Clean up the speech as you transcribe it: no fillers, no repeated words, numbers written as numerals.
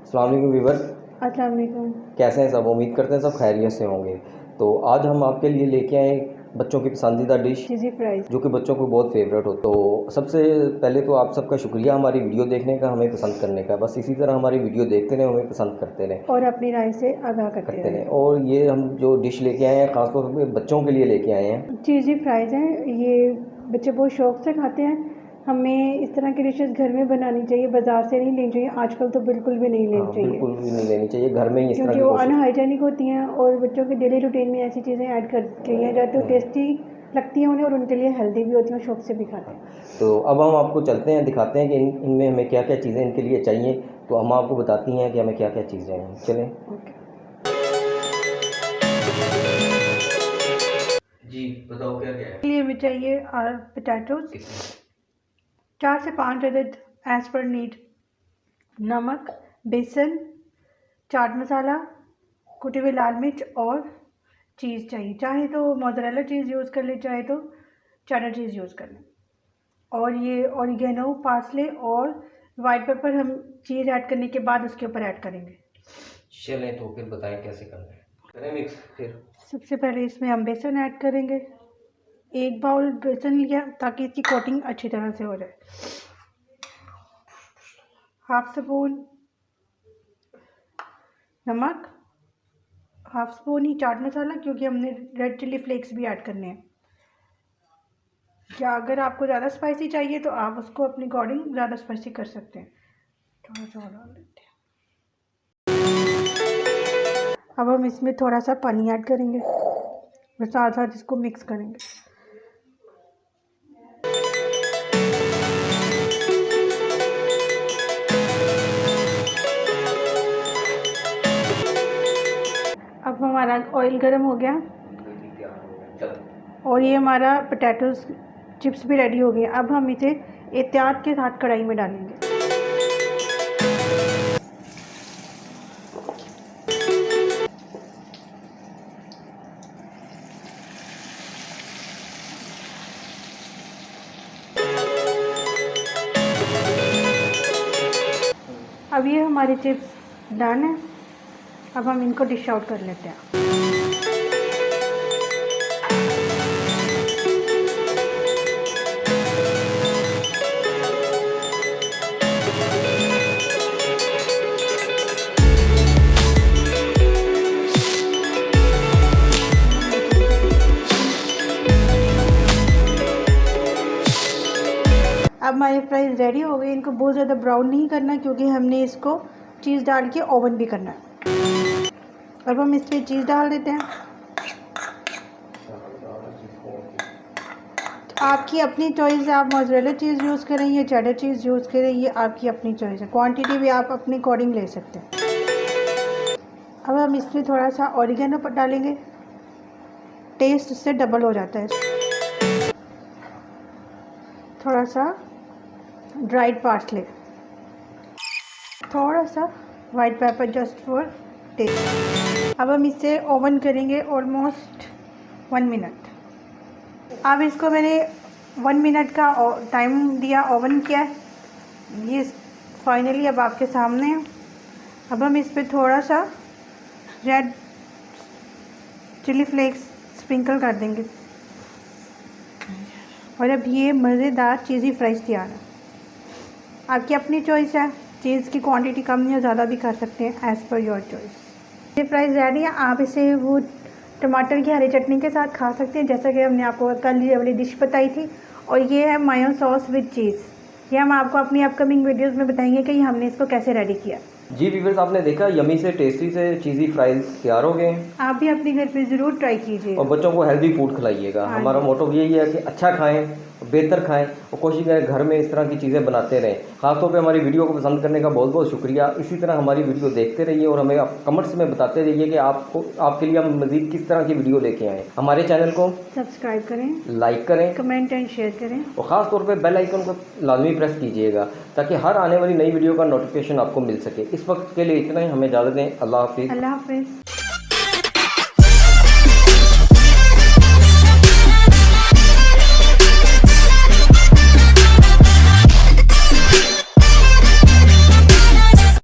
अस्सलाम वालेकुम व्यूअर्स, अस्सलाम वालेकुम। कैसे हैं सब? उम्मीद करते हैं सब खैरियत से होंगे। तो आज हम आपके लिए लेके आए बच्चों की पसंदीदा डिश चीज़ी फ्राइज़। जो कि बच्चों को बहुत फेवरेट हो। तो सबसे पहले तो आप सबका शुक्रिया हमारी वीडियो देखने का, हमें पसंद करने का। बस इसी तरह हमारी वीडियो देखते रहें, हमें पसंद करते रहें और अपनी राय से आगाह करते रहें। और ये हम जो डिश लेके आए हैं ख़ासतौर पर बच्चों के लिए लेके आए हैं। चीज़ी फ्राइज़ हैं, ये बच्चे बहुत शौक़ से खाते हैं। हमें इस तरह की डिशेस घर में बनानी चाहिए, बाज़ार से नहीं लेनी चाहिए। आजकल तो बिल्कुल भी नहीं लेनी चाहिए, बिल्कुल भी नहीं लेनी चाहिए, घर में ही इस तरह क्योंकि की वो कोशिश। अनहाइजेनिक होती हैं और बच्चों के डेली रूटीन में ऐसी चीज़ें ऐड कर लिया जाए तो टेस्टी लगती हैं उन्हें और उनके लिए हेल्दी भी होती हैं, शौक़ से भी खाते हैं। तो अब हम आपको चलते हैं, दिखाते हैं कि इनमें हमें क्या क्या चीज़ें इनके लिए चाहिए। तो हम आपको बताती हैं कि हमें क्या क्या चीज़ें हैं। चलें जी, बताओ क्या क्या है। लिए हमें चाहिए पोटैटोज 4 से 5 अदद एज़ पर नीड, नमक, बेसन, चाट मसाला, कुटी हुई लाल मिर्च और चीज़ चाहिए। चाहे तो मोज़रेला चीज़ यूज़ कर ले, चाहे तो चेडर चीज़ यूज़ कर लें। और ये ऑरिगेनो, पार्सले और वाइट पेपर हम चीज़ ऐड करने के बाद उसके ऊपर ऐड करेंगे। चलें तो फिर बताएं कैसे करना है। करें मिक्स फिर। सबसे पहले इसमें हम बेसन ऐड करेंगे। 1 बाउल बेसन लिया ताकि इसकी कोटिंग अच्छी तरह से हो जाए। हाफ स्पून नमक, हाफ स्पून ही चाट मसाला, क्योंकि हमने रेड चिली फ्लेक्स भी ऐड करने हैं। या अगर आपको ज़्यादा स्पाइसी चाहिए तो आप उसको अपने अकॉर्डिंग ज़्यादा स्पाइसी कर सकते हैं। थोड़ा सा और डाल देते हैं। अब हम इसमें थोड़ा सा पानी ऐड करेंगे और साथ साथ इसको मिक्स करेंगे। अब हमारा ऑयल गर्म हो गया और ये हमारा पोटैटोज चिप्स भी रेडी हो गए। अब हम इसे एहतियात के साथ कढ़ाई में डालेंगे। अब ये हमारी चिप्स डन है। अब हम इनको डिश आउट कर लेते हैं। अब हमारी फ्राइज़ रेडी हो गई। इनको बहुत ज़्यादा ब्राउन नहीं करना, क्योंकि हमने इसको चीज़ डाल के ओवन भी करना है। अब हम इस पर चीज़ डाल देते हैं। आपकी अपनी चॉइस है, आप मोज़रेला चीज़ यूज़ करें या चेडर चीज़ यूज़ करें, ये आपकी अपनी चॉइस है। क्वांटिटी भी आप अपने अकॉर्डिंग ले सकते हैं। अब हम इसमें थोड़ा सा ऑरिगेनो डालेंगे, टेस्ट इससे डबल हो जाता है। थोड़ा सा ड्राइड पार्सले, थोड़ा सा white pepper just for test. अब हम इसे ओवन करेंगे ऑलमोस्ट 1 मिनट। अब इसको मैंने 1 मिनट का टाइम दिया, ओवन किया है। ये फाइनली अब आपके सामने है। अब हम इस पर थोड़ा सा रेड चिली फ्लेक्स स्प्रिंकल कर देंगे और अब ये मज़ेदार चीज़ी फ्राइज़ तैयार है। आपकी अपनी चॉइस है, चीज़ की क्वांटिटी कम या ज़्यादा भी कर सकते हैं, एज़ पर योर चॉइस। ये फ्राइज़ रेडी है। आप इसे वो टमाटर की हरी चटनी के साथ खा सकते हैं, जैसा कि हमने आपको कल ये वाली डिश बताई थी। और ये है मायो सॉस विद चीज़। ये हम आपको अपनी अपकमिंग वीडियोज़ में बताएंगे कि हमने इसको कैसे रेडी किया। जी व्यूअर्स, आपने देखा यमी से टेस्टी से चीज़ी फ्राइज़ तैयार हो गए। आप भी अपने घर पे ज़रूर ट्राई कीजिए और बच्चों को हेल्दी फूड खिलाइएगा। हमारा मोटो यही है कि अच्छा खाएं, बेहतर खाएं और कोशिश करें घर में इस तरह की चीज़ें बनाते रहें। खासतौर पे हमारी वीडियो को पसंद करने का बहुत बहुत शुक्रिया। इसी तरह हमारी वीडियो देखते रहिए और हमें आप कमेंट्स में बताते रहिए कि आपको आपके लिए हम मज़ीद किस तरह की वीडियो लेके आएँ। हमारे चैनल को सब्सक्राइब करें, लाइक करें, कमेंट एंड शेयर करें और ख़ास तौर पे बेल आइकन को लाजमी प्रेस कीजिएगा ताकि हर आने वाली नई वीडियो का नोटिफिकेशन आपको मिल सके। इस वक्त के लिए इतना ही, हमें इजाज़त दें। अल्लाह हाफिज़। अल्लाह हाफिज़।